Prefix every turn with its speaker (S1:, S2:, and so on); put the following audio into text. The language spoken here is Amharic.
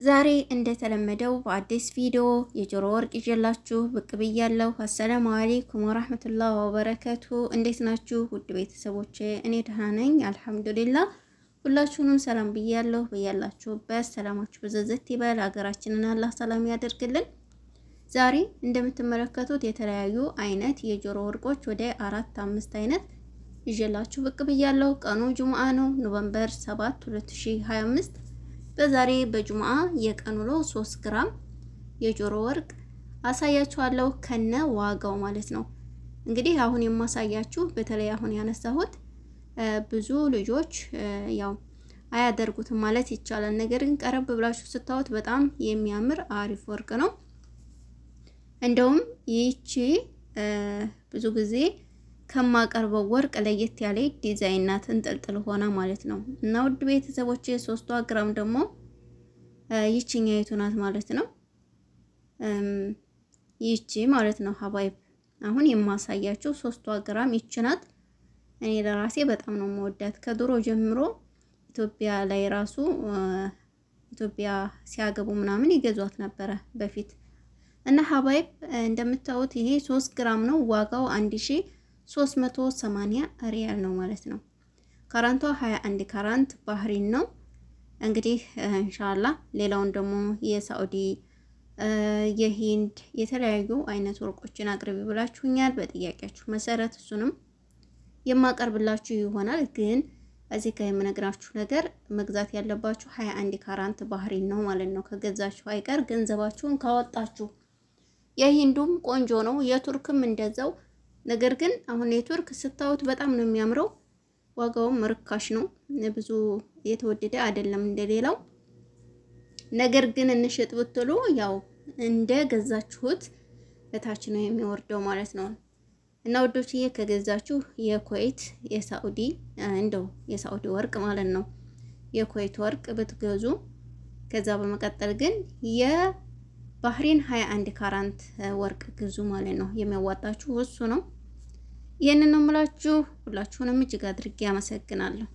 S1: ዛሬ እንደተለመደው በአዲስ ቪዲዮ የጆሮ ወርቅ ይዤላችሁ ብቅ ብያለሁ። አሰላሙ አለይኩም ወራህመቱላሂ ወበረከቱ። እንዴት ናችሁ ውድ ቤተሰቦቼ? እኔ ደህና ነኝ አልሐምዱሊላህ። ሁላችሁንም ሰላም ብያለሁ። በያላችሁበት ሰላማችሁ ብዝዝት ይበል። ሀገራችንን አላህ ሰላም ያደርግልን። ዛሬ እንደምትመለከቱት የተለያዩ አይነት የጆሮ ወርቆች ወደ 4-5 አይነት ይዤላችሁ ብቅ ብያለሁ። ቀኑ ጁምአ ነው፣ ኖቬምበር 7 2025። በዛሬ በጁምአ የቀን ውሎ 3 ግራም የጆሮ ወርቅ አሳያችኋለሁ ከነ ዋጋው ማለት ነው። እንግዲህ አሁን የማሳያችሁ በተለይ አሁን ያነሳሁት ብዙ ልጆች ያው አያደርጉትም ማለት ይቻላል። ነገር ግን ቀረብ ብላችሁ ስታዩት በጣም የሚያምር አሪፍ ወርቅ ነው። እንደውም ይቺ ብዙ ጊዜ ከማቀርበው ወርቅ ለየት ያለ ዲዛይን ናት፣ እንጥልጥል ሆና ማለት ነው። እና ውድ ቤተሰቦቼ 3 ግራም ደግሞ ይቺኛይቱ ናት ማለት ነው። ይቺ ማለት ነው ሀባይብ አሁን የማሳያችሁ 3 ግራም ይቺ ናት። እኔ ለራሴ በጣም ነው የምወዳት። ከድሮ ጀምሮ ኢትዮጵያ ላይ ራሱ ኢትዮጵያ ሲያገቡ ምናምን ይገዟት ነበረ በፊት። እና ሀባይብ እንደምታዩት ይሄ 3 ግራም ነው። ዋጋው 1380 ሪያል ነው ማለት ነው። ካራንቷ 21 ካራንት ባህሪን ነው። እንግዲህ ኢንሻአላህ ሌላውን ደግሞ የሳዑዲ የሂንድ የተለያዩ አይነት ወርቆችን አቅርቢ ብላችሁኛል በጥያቄያችሁ መሰረት እሱንም የማቀርብላችሁ ይሆናል። ግን እዚህ ጋር የምነግራችሁ ነገር መግዛት ያለባችሁ 21 ካራንት ባህሪን ነው ማለት ነው። ከገዛችሁ አይቀር ገንዘባችሁን ካወጣችሁ። የሂንዱም ቆንጆ ነው፣ የቱርክም እንደዛው። ነገር ግን አሁን የቱርክ ስታዩት በጣም ነው የሚያምረው። ዋጋውም ርካሽ ነው፣ ብዙ የተወደደ አይደለም እንደሌላው። ነገር ግን እንሽጥ ብትሉ ያው እንደ ገዛችሁት እታች ነው የሚወርደው ማለት ነው። እና ወዶችዬ ከገዛችሁ የኩዌት የሳዑዲ እንደው የሳዑዲ ወርቅ ማለት ነው የኩዌት ወርቅ ብትገዙ፣ ከዛ በመቀጠል ግን የባህሪን 21 ካራንት ወርቅ ግዙ ማለት ነው። የሚያዋጣችሁ እሱ ነው። ይሄንን ነው የምላችሁ። ሁላችሁንም እጅግ አድርጌ አመሰግናለሁ።